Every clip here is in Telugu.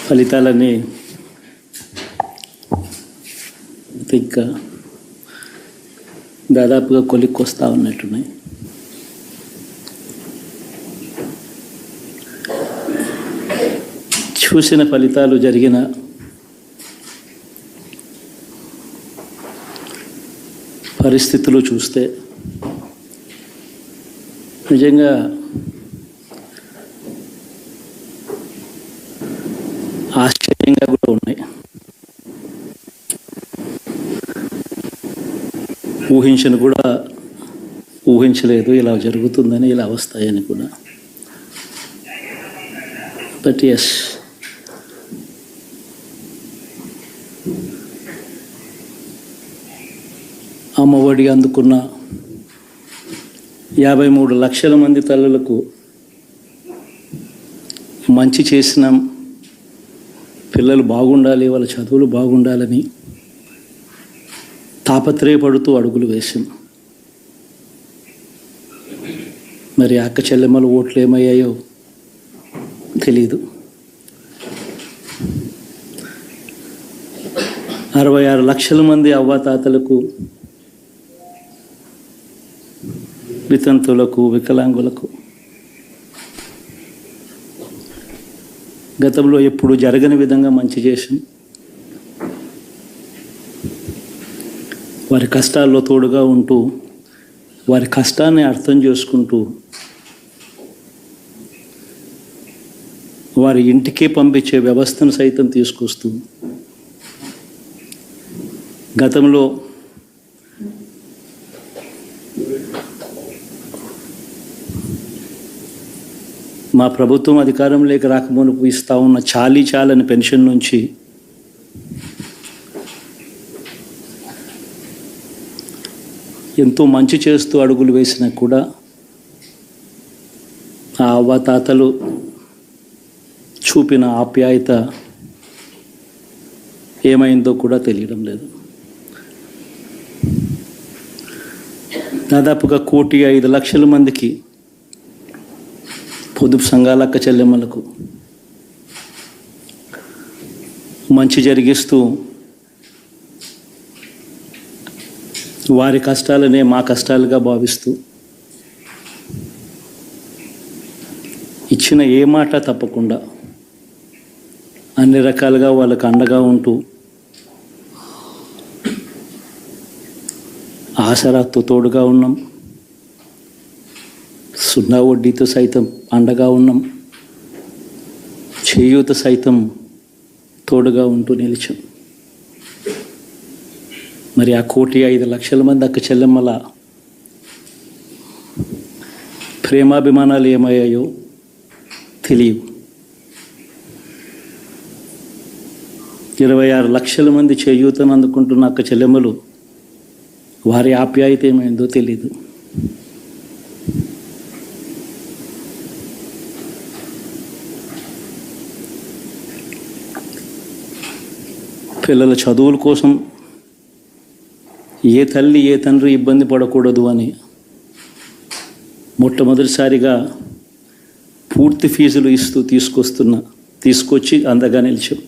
ఫలితాలన్నీ ఇంకా దాదాపుగా కొలిక్కి వస్తూ ఉన్నట్టున్నాయి. చూసిన ఫలితాలు జరిగిన పరిస్థితులు చూస్తే నిజంగా ఆశ్చర్యంగా కూడా ఉన్నాయి. ఊహించలేదు ఇలా జరుగుతుందని, ఇలా వస్తాయని కూడా. బట్ ఎస్, అమ్మఒడి అందుకున్న 53 లక్షల మంది తల్లులకు మంచి చేసిన, పిల్లలు బాగుండాలి, వాళ్ళ చదువులు బాగుండాలని తాపత్రయపడుతూ అడుగులు వేసింది. మరి అక్క చెల్లెమ్మల ఓట్లు ఏమయ్యాయో తెలీదు. 66 లక్షల మంది అవ్వాతాతలకు, వితంతులకు, వికలాంగులకు గతంలో ఎప్పుడు జరగని విధంగా మంచి చేసింది. వారి కష్టాల్లో తోడుగా ఉంటూ, వారి కష్టాన్ని అర్థం చేసుకుంటూ, వారి ఇంటికే పంపించే వ్యవస్థను సైతం తీసుకొస్తూ, గతంలో మా ప్రభుత్వం అధికారంలోకి రాకమునుపు ఇస్తూ ఉన్న చాలని పెన్షన్ నుంచి ఎంతో మంచి చేస్తూ అడుగులు వేసినా కూడా ఆ అవ్వాతాతలు చూపిన ఆప్యాయత ఏమైందో కూడా తెలియడం లేదు. దాదాపుగా 1,05,00,000 మందికి పొదుపు సంఘాల అక్క చెల్లెమ్మలకు మంచి జరిగిస్తూ, వారి కష్టాలనే మా కష్టాలుగా భావిస్తూ, ఇచ్చిన ఏ మాట తప్పకుండా అన్ని రకాలుగా వాళ్ళకు అండగా ఉంటూ, ఆసరాతో తోడుగా ఉన్నాం, 0 వడ్డీతో సైతం అండగా ఉన్నాం, చేయూత సైతం తోడుగా ఉంటూ నిలిచాం. మరి ఆ 1,05,00,000 మంది అక్క చెల్లెమ్మల ప్రేమాభిమానాలు ఏమయ్యాయో తెలియవు. 26 లక్షల మంది చేయూతను అందుకుంటున్న అక్క చెల్లెమ్మలు, వారి ఆప్యాయత ఏమైందో తెలీదు. పిల్లల చదువుల కోసం ఏ తల్లి ఏ తండ్రి ఇబ్బంది పడకూడదు అని మొట్టమొదటిసారిగా పూర్తి ఫీజులు ఇస్తూ తీసుకొచ్చి అందగా నిలిచాం.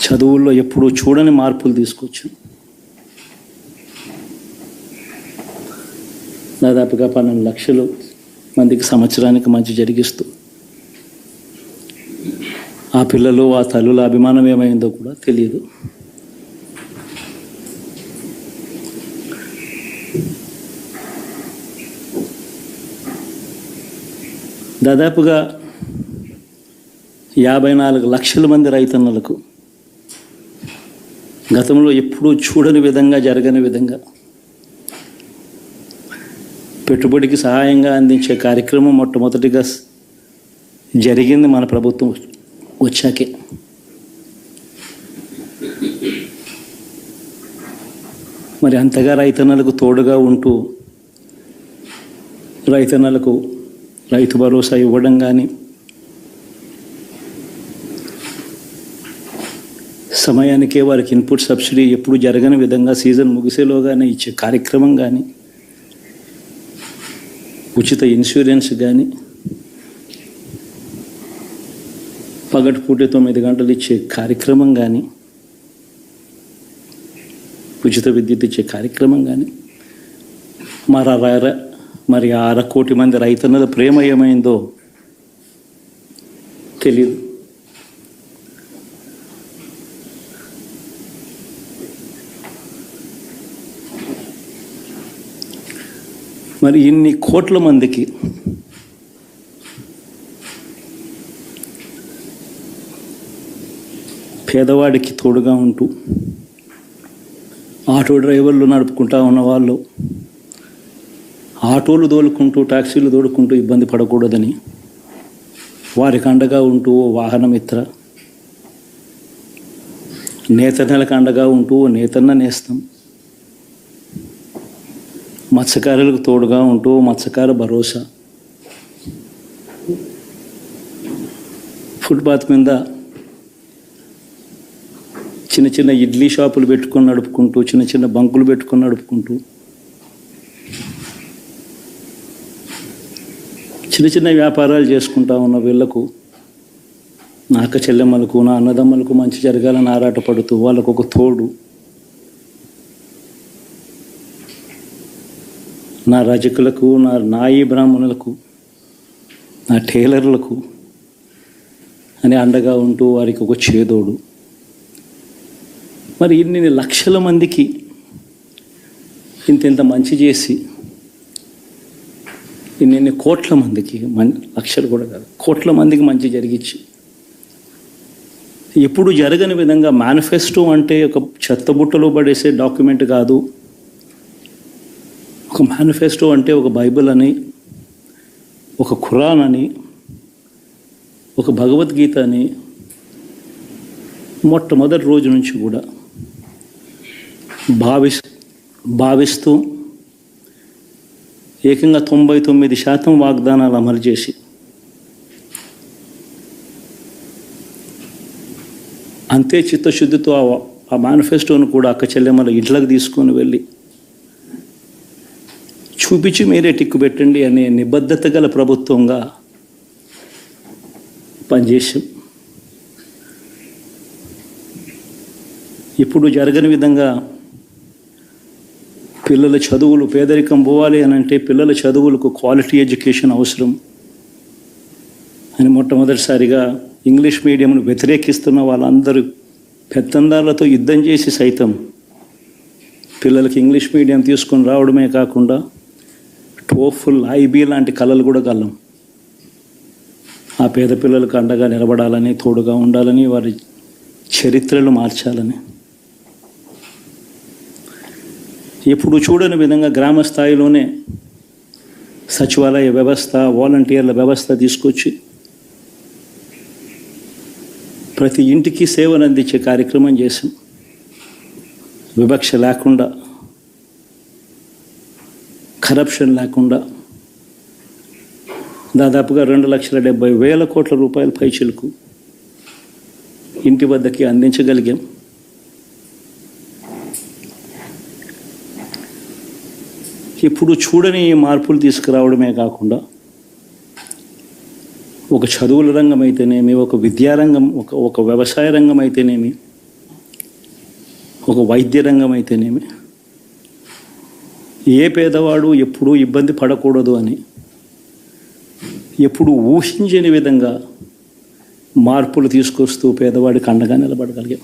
చదువుల్లో ఎప్పుడూ చూడని మార్పులు తీసుకొచ్చాం. దాదాపుగా 12 లక్షల మందికి సంవత్సరానికి మంచి జరిగిస్తూ, ఆ పిల్లలు, ఆ తల్లుల అభిమానం ఏమైందో కూడా తెలియదు. దాదాపుగా 54 లక్షల మంది రైతన్నలకు గతంలో ఎప్పుడూ చూడని విధంగా, జరగని విధంగా పెట్టుబడికి సహాయంగా అందించే కార్యక్రమం మొట్టమొదటిగా జరిగింది మన ప్రభుత్వం వచ్చాకే. మరి అంతగా రైతన్నలకు తోడుగా ఉంటూ, రైతన్నలకు రైతు భరోసా ఇవ్వడం కానీ, సమయానికే వారికి ఇన్పుట్ సబ్సిడీ ఎప్పుడు జరగని విధంగా సీజన్ ముగిసేలోగానే ఇచ్చే కార్యక్రమం కానీ, ఉచిత ఇన్సూరెన్స్ కానీ, పగటిపూట 9 గంటలు ఇచ్చే కార్యక్రమం కానీ, ఉచిత విద్యుత్ ఇచ్చే కార్యక్రమం కానీ, మరి 1/2 కోటి మంది రైతన్నల ప్రేమ ఏమైందో తెలియదు. మరి ఇన్ని కోట్ల మందికి పేదవాడికి తోడుగా ఉంటూ ఆటో డ్రైవర్లు నడుపుకుంటా ఉన్నవాళ్ళు ఆటోలు తోలుకుంటూ టాక్సీలు తోలుకుంటూ ఇబ్బంది పడకూడదని వారికి అండగా ఉంటూ వాహనమిత్ర, నేతన్నలకు అండగా ఉంటూ నేతన్న నేస్తం, మత్స్యకారులకు తోడుగా ఉంటూ మత్స్యకార భరోసా, ఫుట్పాత్ మీద చిన్న చిన్న ఇడ్లీ షాపులు పెట్టుకొని నడుపుకుంటూ, చిన్న చిన్న బంకులు పెట్టుకొని నడుపుకుంటూ, చిన్న చిన్న వ్యాపారాలు చేసుకుంటా ఉన్న వీళ్లకు, నా అక్క చెల్లెమ్మలకు, నా అన్నదమ్మలకు మంచి జరగాలని ఆరాటపడుతూ వాళ్ళకు ఒక తోడు, నా రజకులకు, నా నాయి బ్రాహ్మణులకు, నా టైలర్లకు అని అండగా ఉంటూ వారికి ఒక చేదోడు. మరి ఇన్ని లక్షల మందికి ఇంత మంచి చేసి, ఇన్ని కోట్ల మందికి, లక్షలు కూడా కాదు, కోట్ల మందికి మంచి జరిగించి, ఎప్పుడు జరగని విధంగా మేనిఫెస్టో అంటే ఒక చెత్తబుట్టలో పడేసే డాక్యుమెంట్ కాదు. ఒక మేనిఫెస్టో అంటే ఒక బైబిల్ అని, ఒక ఖురాన్ అని, ఒక భగవద్గీత అని మొట్టమొదటి రోజు నుంచి కూడా భావిస్తూ ఏకంగా 99% వాగ్దానాలు అమలు చేసి అంతే చిత్తశుద్ధితో ఆ మేనిఫెస్టోను కూడా అక్క చెల్లెమ్మల ఇంట్లోకి తీసుకొని వెళ్ళి చూపించి మీరే టిక్కు పెట్టండి అనే నిబద్ధత గల ప్రభుత్వంగా పనిచేసాం. ఇప్పుడు జరగని విధంగా పిల్లల చదువులు, పేదరికం పోవాలి అని అంటే పిల్లల చదువులకు క్వాలిటీ ఎడ్యుకేషన్ అవసరం అని మొట్టమొదటిసారిగా ఇంగ్లీష్ మీడియంను వ్యతిరేకిస్తున్న వాళ్ళందరూ పెత్తందారులతో యుద్ధం చేసి సైతం పిల్లలకి ఇంగ్లీష్ మీడియం తీసుకొని రావడమే కాకుండా టోఫుల్, ఐబీ లాంటి కళలు కూడా కలం. ఆ పేద పిల్లలకు అండగా నిలబడాలని, తోడుగా ఉండాలని, వారి చరిత్రలు మార్చాలని, ఎప్పుడు చూడని విధంగా గ్రామ స్థాయిలోనే సచివాలయ వ్యవస్థ, వాలంటీర్ల వ్యవస్థ తీసుకొచ్చి ప్రతి ఇంటికి సేవను అందించే కార్యక్రమం చేశాం. వివక్ష లేకుండా, కరప్షన్ లేకుండా దాదాపుగా 2,70,000 కోట్ల రూపాయల పైచిలకు ఇంటి వద్దకి అందించగలిగాం. ఇప్పుడు చూడని మార్పులు తీసుకురావడమే కాకుండా ఒక చదువుల రంగం అయితేనేమి, ఒక విద్యారంగం, ఒక వ్యవసాయ రంగం అయితేనేమి, ఒక వైద్య రంగం అయితేనేమి, ఏ పేదవాడు ఎప్పుడూ ఇబ్బంది పడకూడదు అని ఎప్పుడు ఊహించని విధంగా మార్పులు తీసుకొస్తూ పేదవాడికి అండగా నిలబడగలిగాం.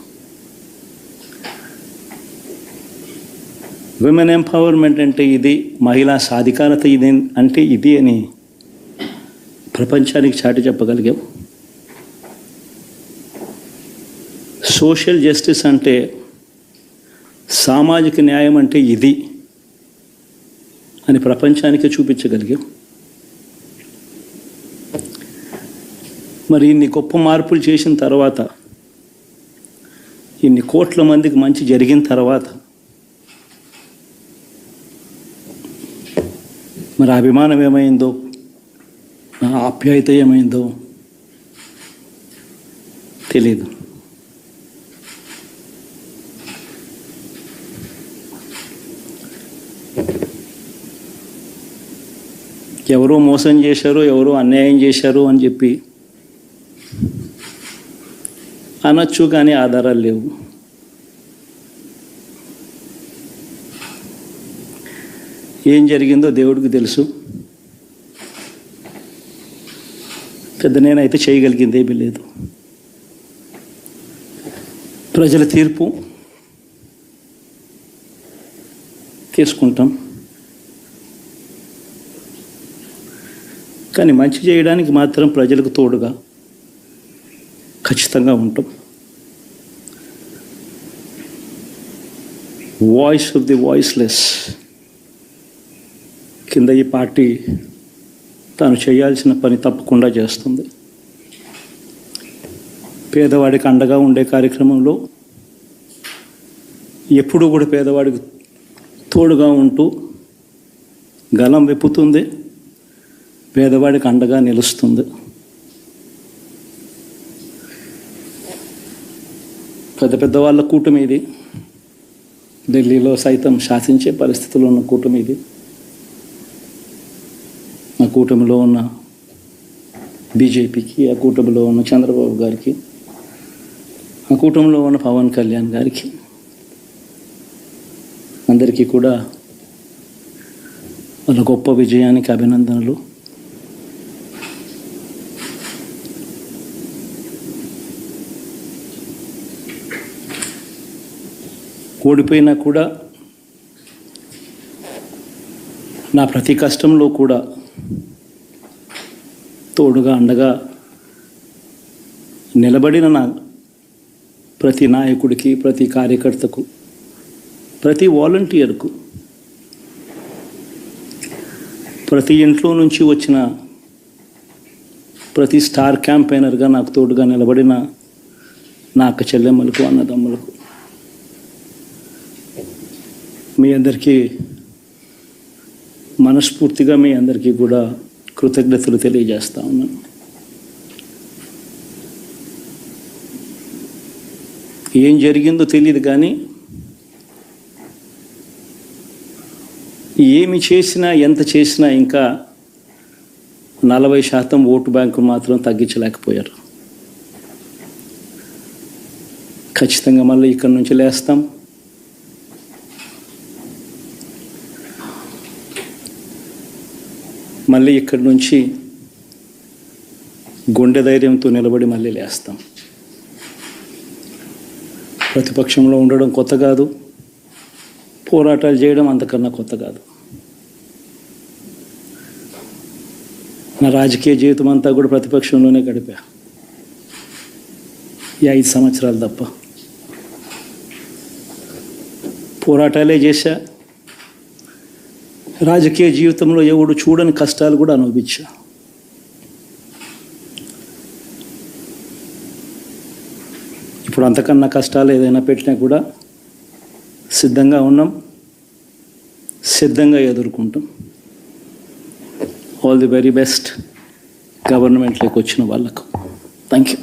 విమెన్ ఎంపవర్మెంట్ అంటే ఇది, మహిళా సాధికారత ఇది అంటే ఇది అని ప్రపంచానికి చాటి చెప్పగలిగాం. సోషల్ జస్టిస్ అంటే, సామాజిక న్యాయం అంటే ఇది అని ప్రపంచానికి చూపించగలిగాం. మరి ఇన్ని గొప్ప మార్పులు చేసిన తర్వాత, ఇన్ని కోట్ల మందికి మంచి జరిగిన తర్వాత మరి అభిమానం ఏమైందో, ఆప్యాయత ఏమైందో తెలీదు. ఎవరో మోసం చేశారు, ఎవరో అన్యాయం చేశారు అని చెప్పి అనొచ్చు, కానీ ఆధారాలు లేవు. ఏం జరిగిందో దేవుడికి తెలుసు. పెద్ద నేనైతే చేయగలిగింది ఏమీ లేదు. ప్రజల తీర్పు తీసుకుంటాం, కానీ మంచి చేయడానికి మాత్రం ప్రజలకు తోడుగా ఖచ్చితంగా ఉంటాం. వాయిస్ ఆఫ్ ది వాయిస్లెస్ కింద ఈ పార్టీ తాను చేయాల్సిన పని తప్పకుండా చేస్తుంది. పేదవాడికి అండగా ఉండే కార్యక్రమంలో ఎప్పుడూ కూడా పేదవాడికి తోడుగా ఉంటూ గలం విప్పుతుంది, పేదవాడికి అండగా నిలుస్తుంది. పెద్ద పెద్ద వాళ్ళ కూటమి ఇది, ఢిల్లీలో సైతం శాసించే పరిస్థితుల్లో ఉన్న కూటమి ఇది. ఆ కూటమిలో ఉన్న బీజేపీకి, ఆ కూటమిలో ఉన్న చంద్రబాబు గారికి, ఆ కూటమిలో ఉన్న పవన్ కళ్యాణ్ గారికి, అందరికీ కూడా వాళ్ళ గొప్ప విజయానికి అభినందనలు. ఓడిపోయినా కూడా నా ప్రతి కష్టంలో కూడా తోడుగా అండగా నిలబడిన నా ప్రతి నాయకుడికి, ప్రతి కార్యకర్తకు, ప్రతి వాలంటీర్కు, ప్రతి ఇంట్లో నుంచి వచ్చిన ప్రతి స్టార్ క్యాంపెయినర్గా నాకు తోడుగా నిలబడిన నా అక్క చెల్లెమ్మలకు, అన్నదమ్ములకు, మీ అందరికీ మనస్ఫూర్తిగా మీ అందరికీ కూడా కృతజ్ఞతలు తెలియజేస్తా ఉన్నాను. ఏం జరిగిందో తెలియదు, కానీ ఏమి చేసినా, ఎంత చేసినా ఇంకా 40% ఓటు బ్యాంకు మాత్రం తగ్గించలేకపోయారు. ఖచ్చితంగా మళ్ళీ ఇక్కడి నుంచి లేస్తాం. మళ్ళీ ఇక్కడి నుంచి గుండె ధైర్యంతో నిలబడి మళ్ళీ లేస్తాం. ప్రతిపక్షంలో ఉండడం కొత్త కాదు, పోరాటాలు చేయడం అంతకన్నా కొత్త కాదు. నా రాజకీయ జీవితం అంతా కూడా ప్రతిపక్షంలోనే గడిపా, ఈ 5 సంవత్సరాలు తప్ప. పోరాటాలే చేశా. రాజకీయ జీవితంలో ఎవడు చూడని కష్టాలు కూడా అనుభవించా. ఇప్పుడు అంతకన్నా కష్టాలు ఏదైనా పెట్టినా కూడా సిద్ధంగా ఉన్నాం, సిద్ధంగా ఎదుర్కొంటాం. ఆల్ ది వెరీ బెస్ట్ గవర్నమెంట్లోకి వచ్చిన వాళ్ళకు. Thank you.